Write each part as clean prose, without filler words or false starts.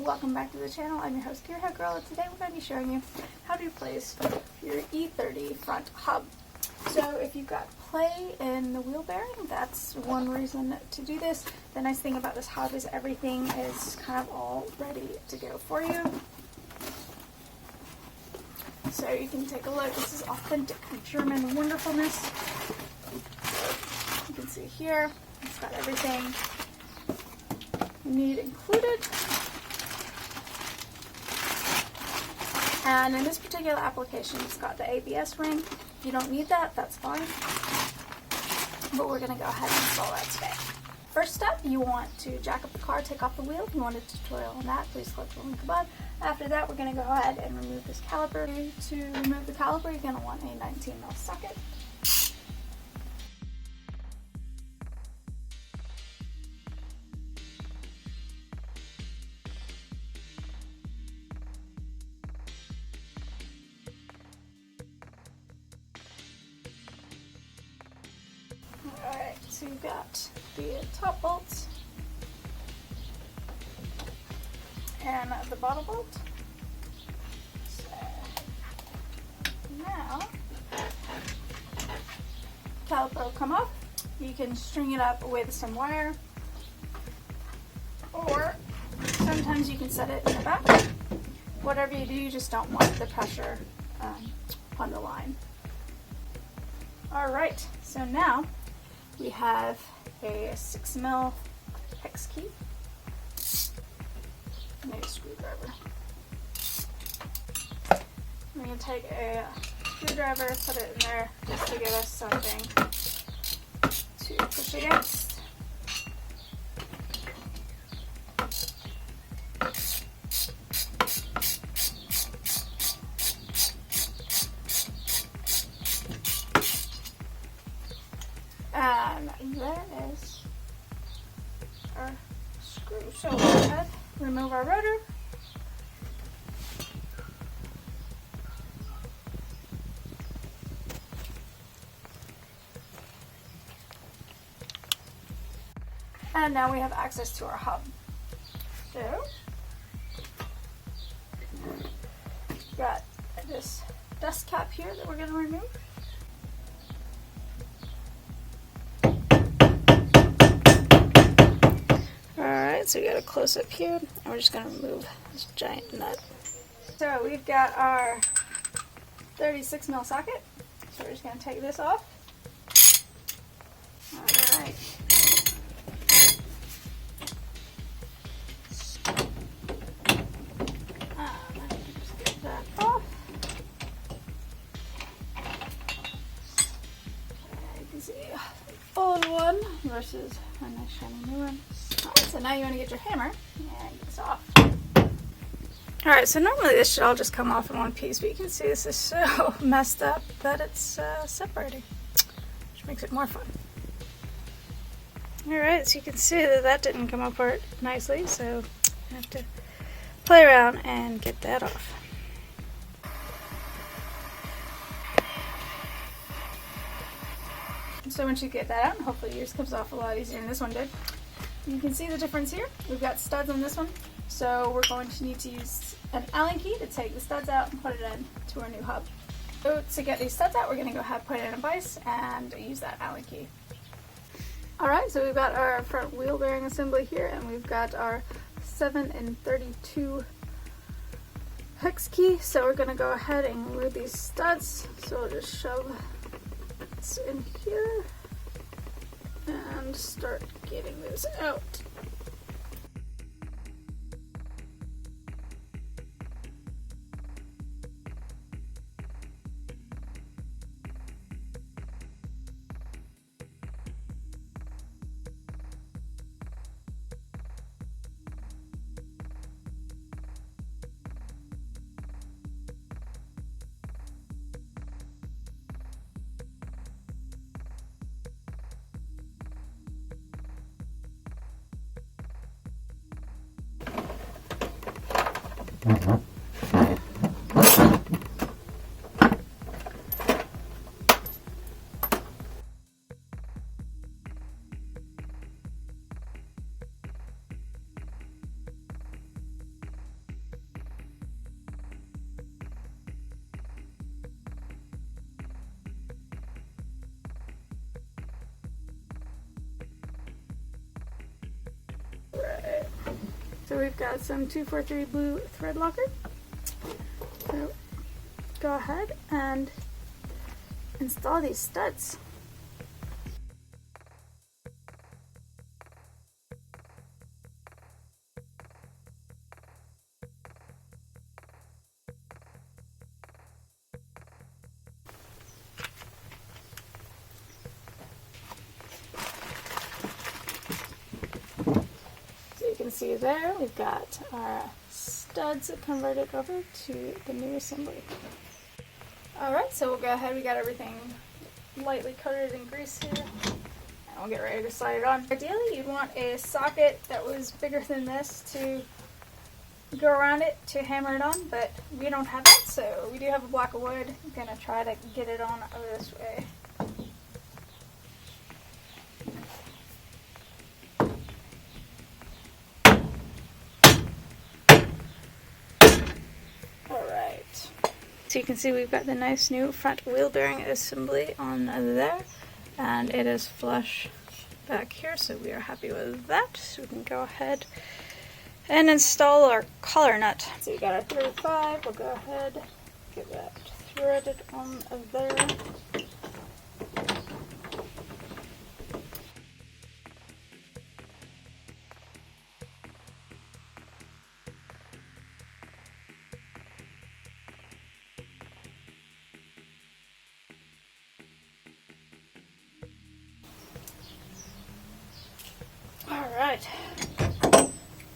welcome back to the channel. I'm your host Gearheadgirl, and today we're going to be showing you how to replace your E30 front hub. So if you've got play in the wheel bearing, that's one reason to do this. The nice thing about this hub is everything is kind of all ready to go for you. So you can take a look. This is authentic German wonderfulness. You can see here, it's got everything you need included. And in this particular application, it's got the ABS ring. If you don't need that, that's fine. But we're going to go ahead and install that today. First step, you want to jack up the car, take off the wheel. If you want a tutorial on that, please click the link above. After that, we're going to go ahead and remove this caliper. To remove the caliper, you're going to want a 19mm socket. Alright, so you've got the top bolts and the bottom bolt. So now, caliper will come off. You can string it up with some wire, or sometimes you can set it in the back. Whatever you do, you just don't want the pressure on the line. Alright, so now we have a 6mm hex key and a screwdriver. I'm going to take a screwdriver, put it in there just to give us something to push against. And there is our screw. So we'll go ahead, remove our rotor. And now we have access to our hub. So, we've got this dust cap here that we're going to remove. So we got a close up here, and we're just going to remove this giant nut. So we've got our 36mm socket, so we're just going to take this off. Alright. Just get that off. Okay, you can see the old one versus a nice shiny new one. So now you want to get your hammer and get this off. Alright, so normally this should all just come off in one piece, but you can see this is so messed up that it's separating, which makes it more fun. Alright, so you can see that that didn't come apart nicely, so I have to play around and get that off. So once you get that out, hopefully yours comes off a lot easier than this one did. You can see the difference here. We've got studs on this one, so we're going to need to use an Allen key to take the studs out and put it in to our new hub. So to get these studs out, we're going to go ahead and put it in a vise and use that Allen key. Alright, so we've got our front wheel bearing assembly here, and we've got our 7/32 hex key. So we're going to go ahead and remove these studs. So we'll just shove this in here and start getting this out. So we've got some 243 blue thread locker. So go ahead and install these studs. So you can see there we've got our studs converted over to the new assembly. Alright, so we'll go ahead, we got everything lightly coated in grease here, and we'll get ready to slide it on. Ideally you'd want a socket that was bigger than this to go around it to hammer it on, but we don't have that, so we do have a block of wood. I'm going to try to get it on over this way. Alright, so you can see we've got the nice new front wheel bearing assembly on there, and it is flush back here, so we are happy with that. So we can go ahead and install our collar nut. So we got our 35, we'll go ahead, get that threaded on there. Alright,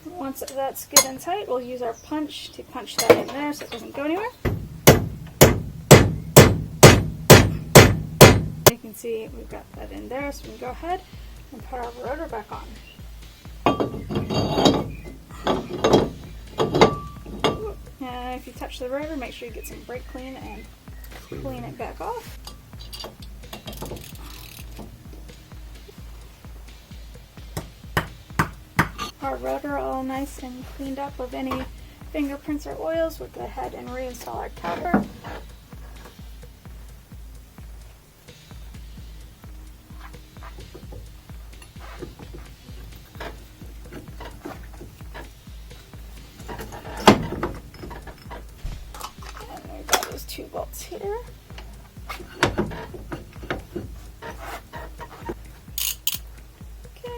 once that's good and tight, we'll use our punch to punch that in there so it doesn't go anywhere. You can see we've got that in there, so we can go ahead and put our rotor back on. And if you touch the rotor, make sure you get some brake clean and clean it back off. Our rotor all nice and cleaned up of any fingerprints or oils, we'll go ahead and reinstall our caliper. And we've got those 2 bolts here.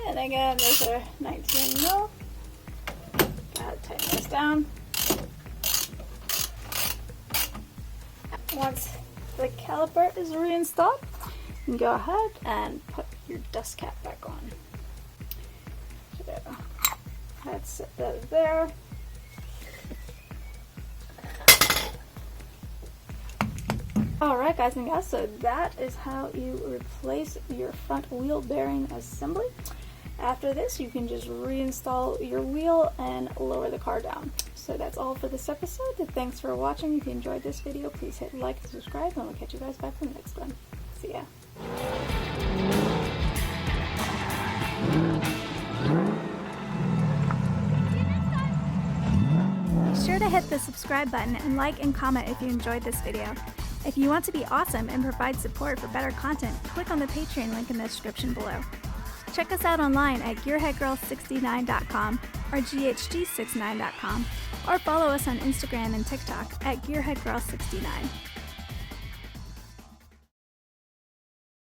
And again, there's a 19 mil. Gotta tighten this down. Once the caliper is reinstalled, you can go ahead and put your dust cap back on. So let's set that there. Alright guys and gals, so that is how you replace your front wheel bearing assembly. After this, you can just reinstall your wheel and lower the car down. So that's all for this episode. Thanks for watching. If you enjoyed this video, please hit like and subscribe, and we'll catch you guys back for the next one. See ya. Be sure to hit the subscribe button and like and comment if you enjoyed this video. If you want to be awesome and provide support for better content, click on the Patreon link in the description below. Check us out online at Gearheadgirl69.com or GHG69.com, or follow us on Instagram and TikTok at Gearheadgirl69.